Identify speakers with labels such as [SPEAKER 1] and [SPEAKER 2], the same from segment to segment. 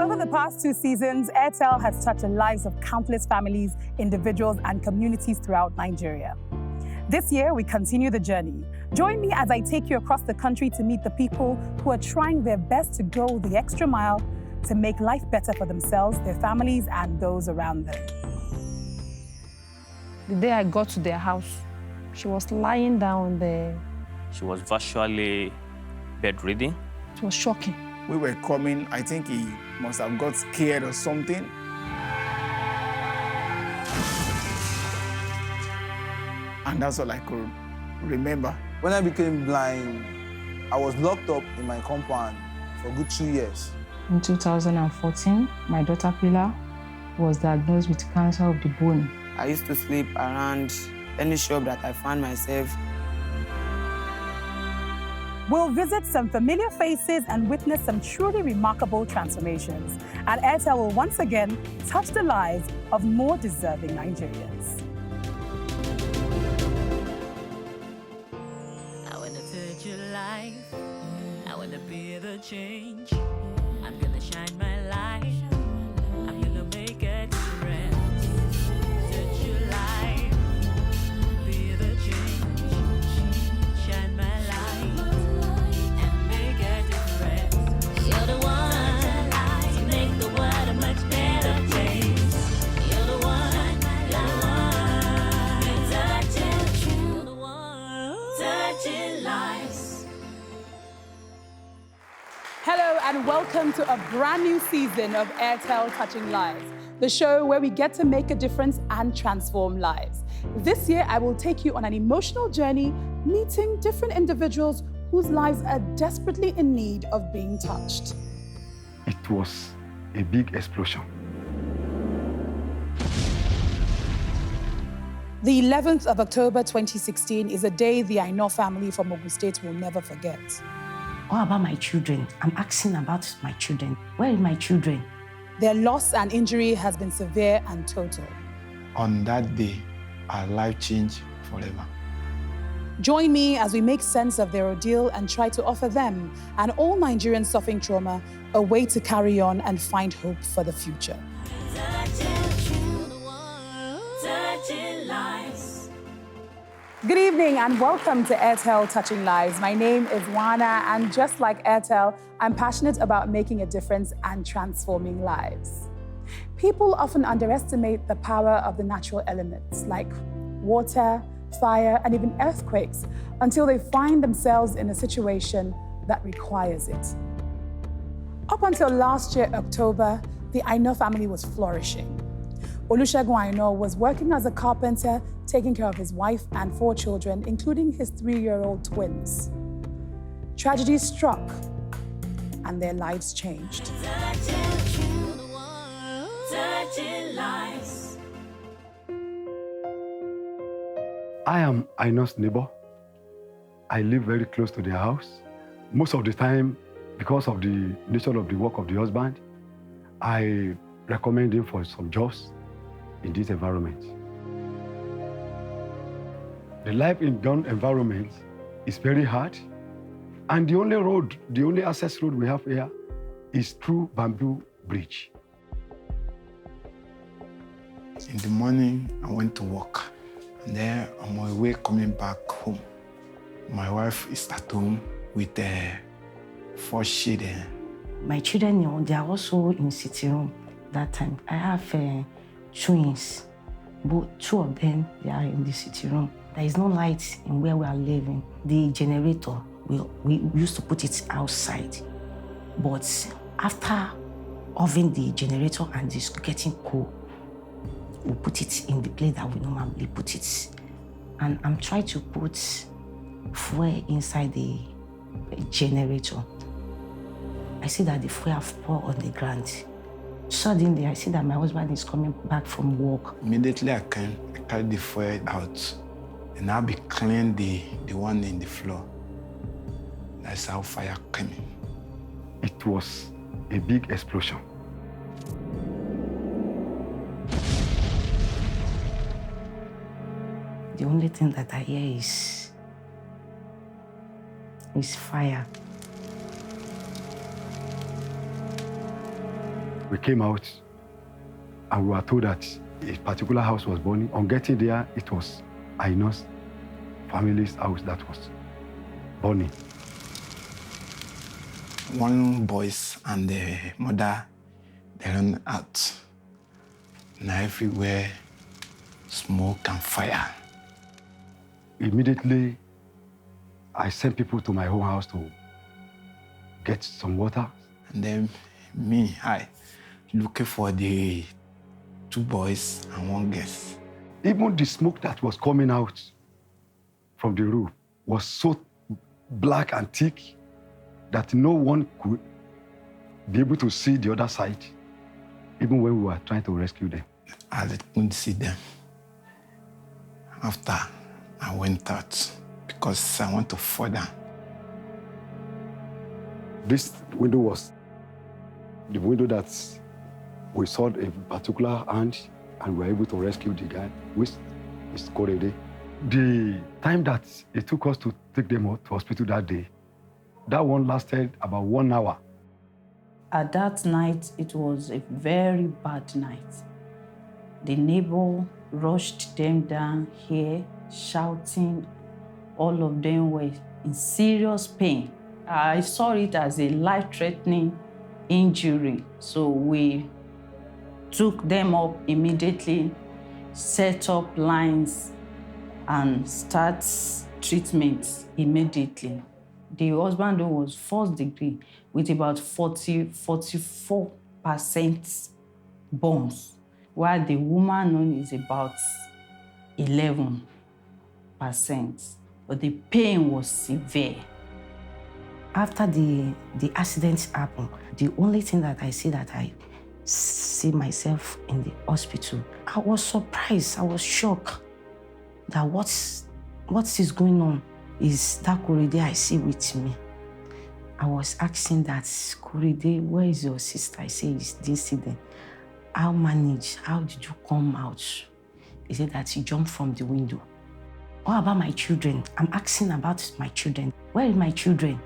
[SPEAKER 1] Over the past 2 seasons, Airtel has touched the lives of countless families, individuals, and communities throughout Nigeria. This year, we continue the journey. Join me as I take you across the country to meet the people who are trying their best to go the extra mile to make life better for themselves, their families, and those around them.
[SPEAKER 2] The day I got to their house, she was lying down there.
[SPEAKER 3] She was virtually bedridden.
[SPEAKER 2] It was shocking.
[SPEAKER 4] We were coming, I think he must have got scared or something. And that's all I could remember.
[SPEAKER 5] When I became blind, I was locked up in my compound for a good 2 years.
[SPEAKER 2] In 2014, my daughter Pilar was diagnosed with cancer of the bone.
[SPEAKER 6] I used to sleep around any shop that I found myself.
[SPEAKER 1] We'll visit some familiar faces and witness some truly remarkable transformations. And Airtel will once again touch the lives of more deserving Nigerians.
[SPEAKER 7] I wanna touch your life. I wanna be the change. I'm gonna shine my light. I'm gonna make a difference. Touch your life. Be the change. Shine my light and make a difference. You're the one to make the world a much better place. You're the one, you're the one touching lives.
[SPEAKER 1] Hello and welcome to a brand new season of Airtel Touching Lives, the show where we get to make a difference and transform lives. This year, I will take you on an emotional journey, meeting different individuals whose lives are desperately in need of being touched.
[SPEAKER 8] It was a big explosion.
[SPEAKER 1] The 11th of October 2016 is a day the Aina family from Ogun State will never forget.
[SPEAKER 9] What about my children? I'm asking about my children. Where are my children?
[SPEAKER 1] Their loss and injury has been severe and total.
[SPEAKER 4] On that day, our life changed forever.
[SPEAKER 1] Join me as we make sense of their ordeal and try to offer them and all Nigerians suffering trauma a way to carry on and find hope for the future.
[SPEAKER 7] Touching lives.
[SPEAKER 1] Good evening and welcome to Airtel Touching Lives. My name is Wana, and just like Airtel, I'm passionate about making a difference and transforming lives. People often underestimate the power of the natural elements like water, fire, and even earthquakes until they find themselves in a situation that requires it. Up until last year, October, the Aina family was flourishing. Olusegun Aina was working as a carpenter, taking care of his wife and 4 children, including his 3-year-old twins. Tragedy struck, and their lives changed.
[SPEAKER 7] Touching lives.
[SPEAKER 8] I am Aina's neighbor. I live very close to their house. Most of the time, because of the nature of the work of the husband, I recommend him for some jobs in this environment. The life in gun environment is very hard, and the only access road we have here is through bamboo bridge.
[SPEAKER 4] In the morning, I went to work. And then on my way coming back home, my wife is at home with 4 children.
[SPEAKER 9] My children, they are also in sitting room that time. I have twins, but 2 of them, they are in the sitting room. There is no light in where we are living. The generator, we used to put it outside. But after oven the generator and it's getting cool, we put it in the place that we normally put it. And I'm trying to put fuel inside the generator. I see that the fuel have poured on the ground. Suddenly, I see that my husband is coming back from work.
[SPEAKER 4] Immediately, I carried the fuel out, and I'll be cleaning the one in the floor. That's how fire came in.
[SPEAKER 8] It was a big explosion.
[SPEAKER 9] The only thing that I hear is fire.
[SPEAKER 8] We came out and we were told that a particular house was burning. On getting there, it was Aina's family's house that was burning.
[SPEAKER 4] One boys and the mother, they ran out. Now everywhere, smoke and fire.
[SPEAKER 8] Immediately, I sent people to my own house to get some water.
[SPEAKER 4] And then me, I looking for the 2 boys and 1 girl.
[SPEAKER 8] Even the smoke that was coming out from the roof was so black and thick that no one could be able to see the other side, even when we were trying to rescue them.
[SPEAKER 4] I couldn't see them. After, I went out because I want to fall down.
[SPEAKER 8] This window was the window that we saw a particular hand and we were able to rescue the guy, which is Korede. The time that it took us to take them to hospital that day, that one lasted about 1 hour.
[SPEAKER 10] At that night, it was a very bad night. The neighbor rushed them down here, shouting. All of them were in serious pain. I saw it as a life-threatening injury, so we took them up immediately, set up lines, and start treatment immediately. The husband was 1st degree with about 44% burns, while the woman is about 11%. But the pain was severe.
[SPEAKER 9] After the accident happened, the only thing that I see myself in the hospital, I was surprised, I was shocked that what is going on is that Korede I see with me. I was asking that, Korede, where is your sister? I say, it's this incident. How did you come out? He said that he jumped from the window. What about my children? I'm asking about my children. Where are my children?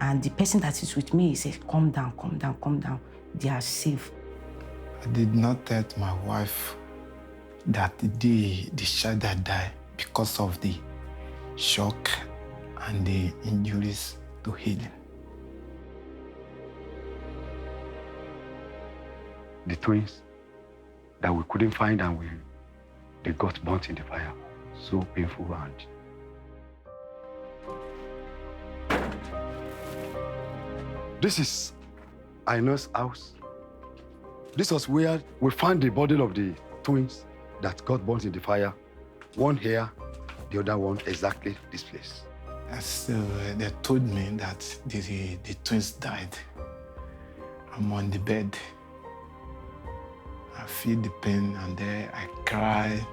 [SPEAKER 9] And the person that is with me, he said, calm down, calm down, calm down. They are safe.
[SPEAKER 4] I did not tell my wife that the child had died because of the shock and the injuries to healing.
[SPEAKER 8] The twins that we couldn't find and they got burnt in the fire. So painful. And this is Aina's house. This was where we found the body of the twins that got burnt in the fire. One here, the other one exactly this place.
[SPEAKER 4] So they told me that the twins died. I'm on the bed. I feel the pain and then I cry.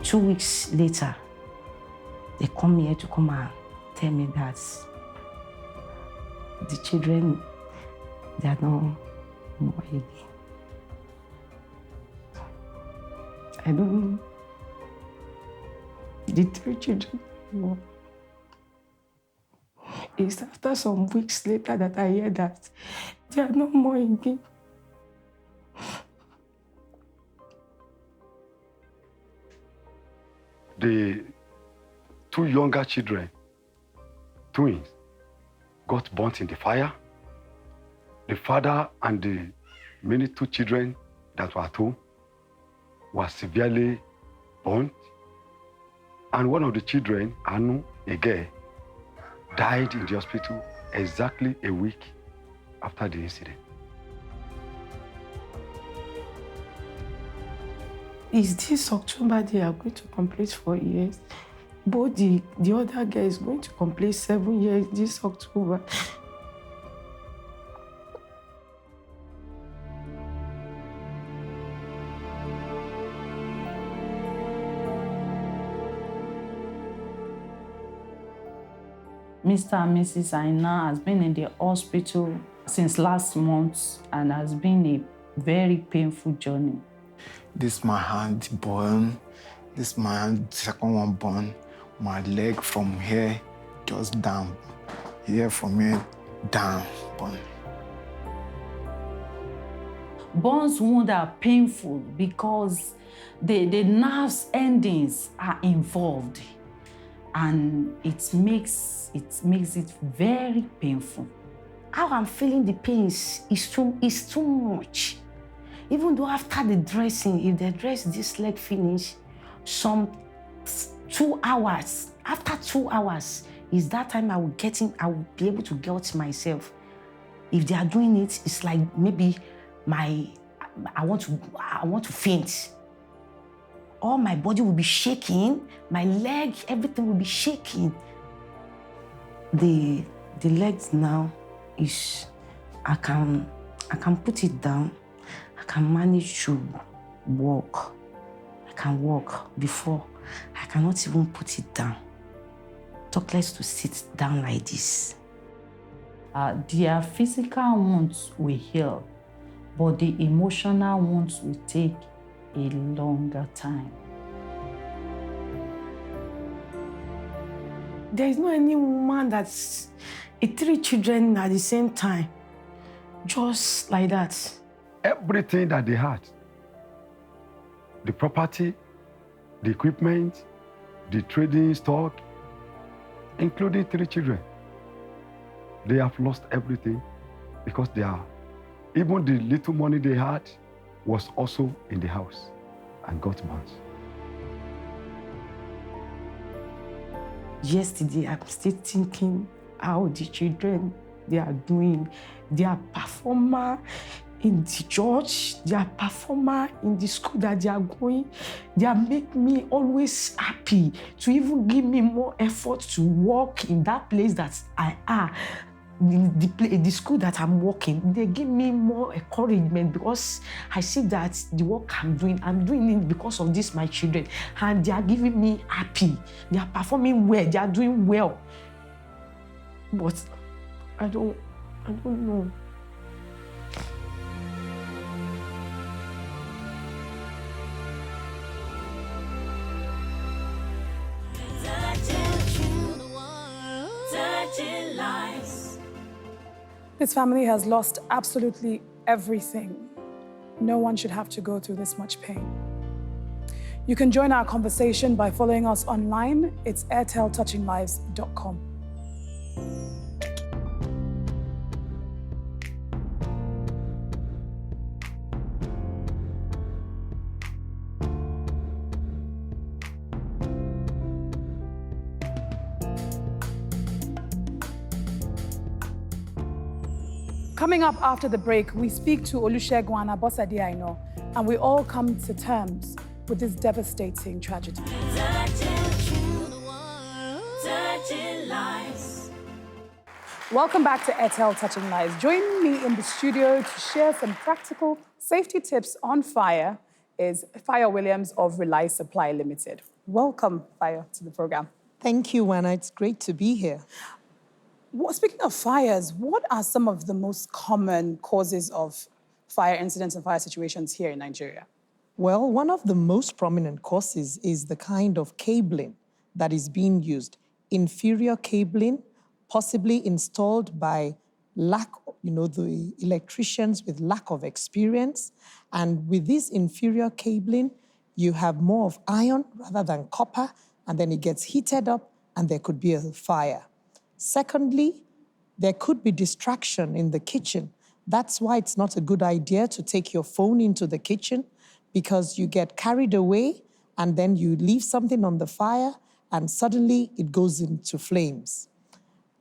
[SPEAKER 9] 2 weeks later, they come here to come and tell me that the children, they are no more again. I don't know. The 3 children, no. It's after some weeks later that I hear that they are no more again.
[SPEAKER 8] The 2 younger children, twins, got burnt in the fire. The father and the many 2 children that were at home were severely burnt. And one of the children, Anu, a girl, died in the hospital exactly a week after the incident.
[SPEAKER 9] Is this October they are going to complete 4 years? But the other guy is going to complete 7 years this October.
[SPEAKER 10] Mr. and Mrs. Aina has been in the hospital since last month and has been a very painful journey.
[SPEAKER 4] This my hand burn. This my hand, second one burn. My leg from here just down. Here from here down burn.
[SPEAKER 10] Burns wounds are painful because the nerves endings are involved, and it makes it very painful.
[SPEAKER 9] How I'm feeling the pains is too much. Even though after the dressing, if they dress this leg finish, some 2 hours, after 2 hours, is that time I will be able to get myself. If they are doing it, it's like maybe I want to faint. All my body will be shaking, my leg, everything will be shaking. The legs now is, I can put it down. I can manage to walk. I can walk. Before, I cannot even put it down. Talk less to sit down like this.
[SPEAKER 10] Their physical wounds will heal, but the emotional wounds will take a longer time.
[SPEAKER 9] There is not any woman that's 3 children at the same time, just like that.
[SPEAKER 8] Everything that they had, the property, the equipment, the trading stock, including 3 children, they have lost everything because even the little money they had was also in the house and got burnt.
[SPEAKER 9] Yesterday, I'm still thinking how the children, they are doing. They are performer in the church, they are performer in the school that they are going. They are make me always happy to even give me more effort to work in that place that I am. The school that I'm working, they give me more encouragement because I see that the work I'm doing it because of this, my children. And they are giving me happy. They are performing well, they are doing well. But I don't know.
[SPEAKER 1] This family has lost absolutely everything. No one should have to go through this much pain. You can join our conversation by following us online. It's airteltouchinglives.com. Coming up after the break, we speak to Wana Wana, and we all come to terms with this devastating tragedy. Welcome back to Airtel Touching Lives. Joining me in the studio to share some practical safety tips on fire is Fire Williams of Rely Supply Limited. Welcome, Fire, to the program.
[SPEAKER 11] Thank you, Wana. It's great to be here.
[SPEAKER 1] Well, speaking of fires, what are some of the most common causes of fire incidents and fire situations here in Nigeria?
[SPEAKER 11] Well, one of the most prominent causes is the kind of cabling that is being used. Inferior cabling, possibly installed by the electricians with lack of experience. And with this inferior cabling, you have more of iron rather than copper, and then it gets heated up and there could be a fire. Secondly, there could be distraction in the kitchen. That's why it's not a good idea to take your phone into the kitchen, because you get carried away and then you leave something on the fire and suddenly it goes into flames.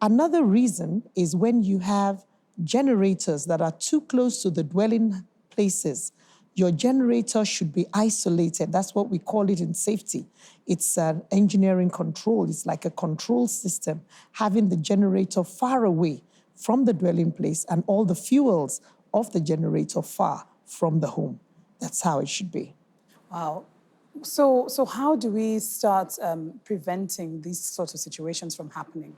[SPEAKER 11] Another reason is when you have generators that are too close to the dwelling places. Your generator should be isolated. That's what we call it in safety. It's an engineering control. It's like a control system, having the generator far away from the dwelling place and all the fuels of the generator far from the home. That's how it should be.
[SPEAKER 1] Wow. So how do we start preventing these sorts of situations from happening?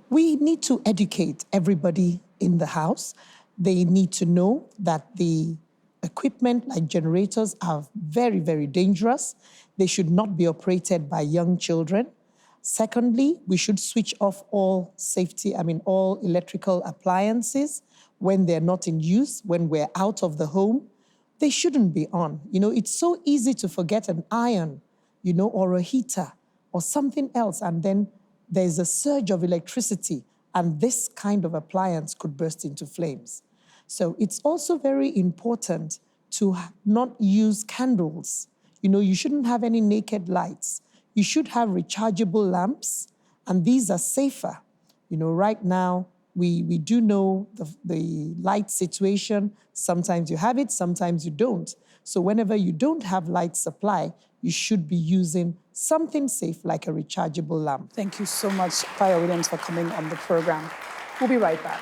[SPEAKER 11] We need to educate everybody in the house. They need to know that the equipment like generators are very, very dangerous. They should not be operated by young children. Secondly, we should switch off all all electrical appliances when they're not in use, when we're out of the home. They shouldn't be on. It's so easy to forget an iron, or a heater or something else, and then there's a surge of electricity, and this kind of appliance could burst into flames. So it's also very important to not use candles. You shouldn't have any naked lights. You should have rechargeable lamps, and these are safer. Right now, we do know the light situation. Sometimes you have it, sometimes you don't. So whenever you don't have light supply, you should be using something safe like a rechargeable lamp.
[SPEAKER 1] Thank you so much, Fire Williams, for coming on the program. We'll be right back.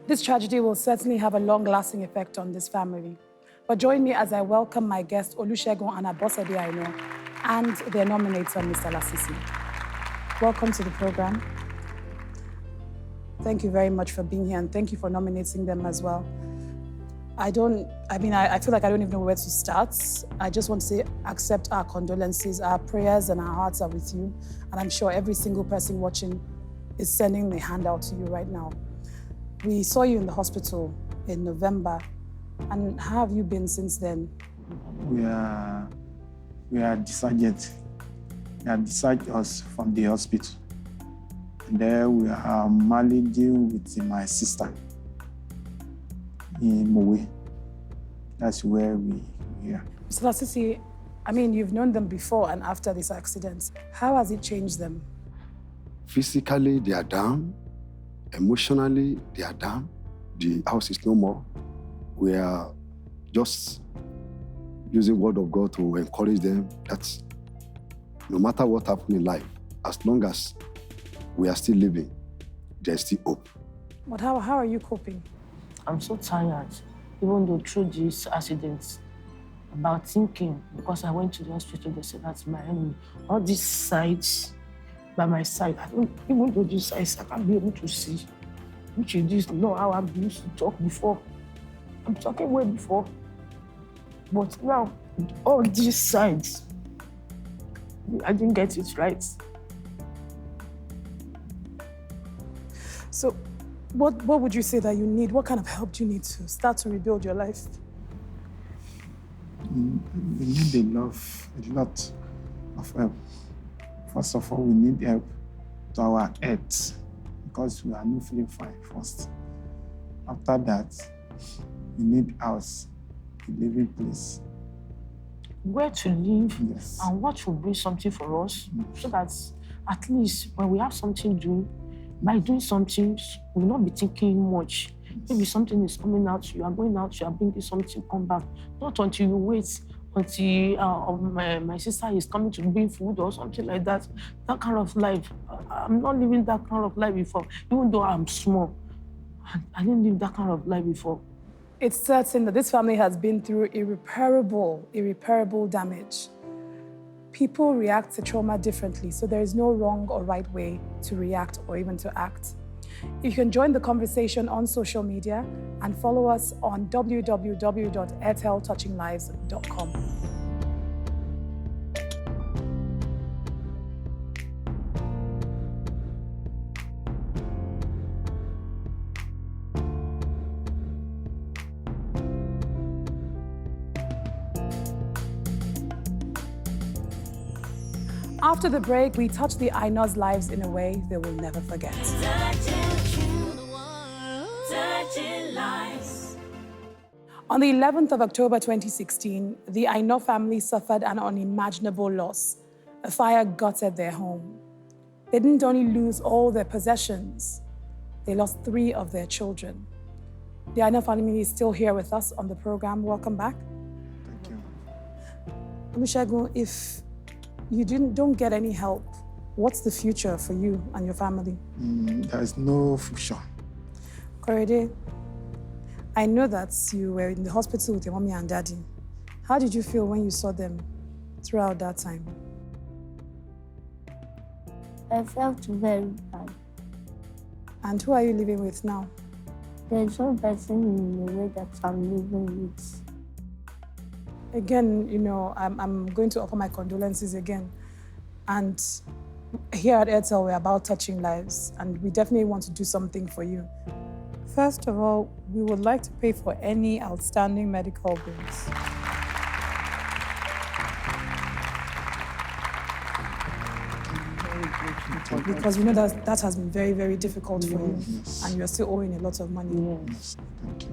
[SPEAKER 1] This tragedy will certainly have a long-lasting effect on this family. But join me as I welcome my guest, Olusegun and Abosede Aina, and their nominator, Mr. Lasisi. Welcome to the program. Thank you very much for being here, and thank you for nominating them as well. I feel like I don't even know where to start. I just want to say, accept our condolences, our prayers and our hearts are with you. And I'm sure every single person watching is sending a hand out to you right now. We saw you in the hospital in November. And how have you been since then?
[SPEAKER 4] We are discharged. They have discharged us from the hospital. And there we are managing with my sister in Mowe. That's where we are.
[SPEAKER 1] Mr. Lasisi, you've known them before and after this accident. How has it changed them?
[SPEAKER 8] Physically, they are down. Emotionally, they are down. The house is no more. We are just using word of God to encourage them that no matter what happens in life, as long as we are still living, there's still hope.
[SPEAKER 1] But how are you coping?
[SPEAKER 9] I'm so tired, even though through these accidents, about thinking, because I went to the hospital, they said that's my enemy. All these sides by my side, even though these sides, I can't be able to see, which is this, how I used to talk before. I'm talking way before. But now, all these sides, I didn't get it right.
[SPEAKER 1] So, what would you say that you need? What kind of help do you need to start to rebuild your life?
[SPEAKER 4] We need a lot of help. First of all, we need help to our health because we are not feeling fine first. After that, we need house, a living place.
[SPEAKER 9] Where to live,
[SPEAKER 4] yes.
[SPEAKER 9] And what will bring something for us, so that at least when we have something to do, by doing something, we will not be thinking much. Maybe something is coming out, you are going out, you are bringing something, come back. Not until you wait until my sister is coming to bring food or something like that. That kind of life, I'm not living that kind of life before. Even though I'm small, I didn't live that kind of life before.
[SPEAKER 1] It's certain that this family has been through irreparable damage. People react to trauma differently, so there is no wrong or right way to react or even to act. You can join the conversation on social media and follow us on www.airteltouchinglives.com. After the break, we touch the Aina's lives in a way they will never forget. On the 11th of October 2016, the Aina family suffered an unimaginable loss. A fire gutted their home. They didn't only lose all their possessions, they lost 3 of their children. The Aina family is still here with us on the program. Welcome back.
[SPEAKER 4] Thank you.
[SPEAKER 1] Olusegun, if you don't get any help, what's the future for you and your family?
[SPEAKER 4] There is no future.
[SPEAKER 1] Korede, I know that you were in the hospital with your mommy and daddy. How did you feel when you saw them throughout that time?
[SPEAKER 12] I felt very bad.
[SPEAKER 1] And who are you living with now?
[SPEAKER 12] There's no person in the way that I'm living with.
[SPEAKER 1] Again, I'm going to offer my condolences again. And here at Airtel, we're about touching lives, and we definitely want to do something for you. First of all, we would like to pay for any outstanding medical bills. Because we know that has been very, very difficult for you, and you're still owing a lot of money.
[SPEAKER 6] Yes.
[SPEAKER 4] Thank you.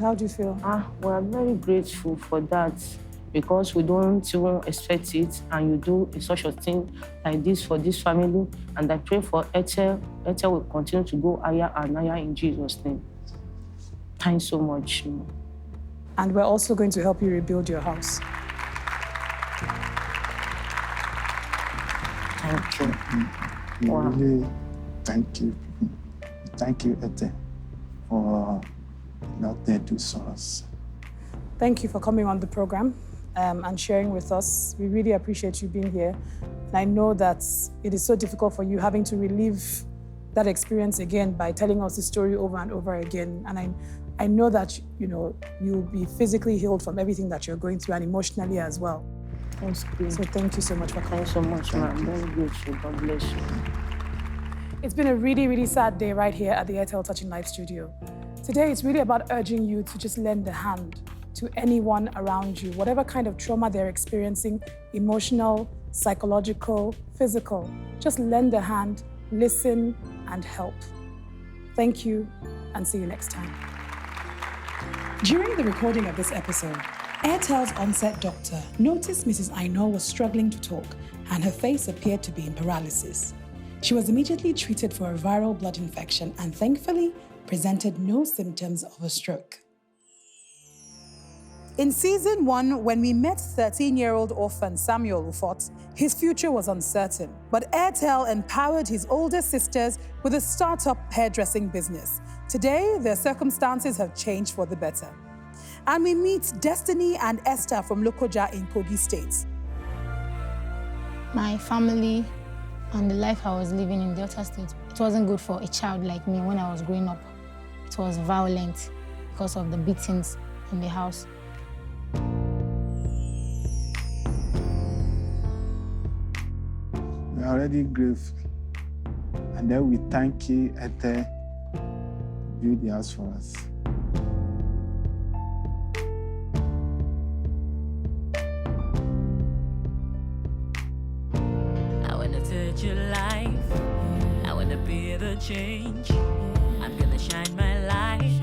[SPEAKER 1] How do you feel?
[SPEAKER 6] We're very grateful for that because we don't even expect it, and you do such a thing like this for this family. And I pray for Airtel. Airtel will continue to go higher and higher in Jesus' name. Thanks so much.
[SPEAKER 1] And we're also going to help you rebuild your house.
[SPEAKER 6] Thank you.
[SPEAKER 4] We really thank you. Thank you, Ete, for not there to us.
[SPEAKER 1] Thank you for coming on the program and sharing with us. We really appreciate you being here. And I know that it is so difficult for you having to relive that experience again by telling us the story over and over again. And I know that you'll be physically healed from everything that you're going through and emotionally as well.
[SPEAKER 6] Thanks, Queen.
[SPEAKER 1] So thank you so much for coming.
[SPEAKER 6] Thanks so much, man. I'm very grateful. God bless you.
[SPEAKER 1] It's been a really, really sad day right here at the Airtel Touching Life studio. Today, it's really about urging you to just lend a hand to anyone around you, whatever kind of trauma they're experiencing, emotional, psychological, physical. Just lend a hand, listen, and help. Thank you, and see you next time. During the recording of this episode, Airtel's on-set doctor noticed Mrs. Aina was struggling to talk, and her face appeared to be in paralysis. She was immediately treated for a viral blood infection and thankfully presented no symptoms of a stroke. In season 1, when we met 13-year-old orphan Samuel Ufot, his future was uncertain. But Airtel empowered his older sisters with a startup hairdressing business. Today, their circumstances have changed for the better. And we meet Destiny and Esther from Lokoja in Kogi State.
[SPEAKER 13] My family and the life I was living in Delta State, it wasn't good for a child like me when I was growing up. It was violent because of the beatings in the house.
[SPEAKER 4] We are already grateful. And then we thank you, Ete, build the house for us.
[SPEAKER 7] I wanna touch your life. I wanna be the change. I'm gonna shine my light.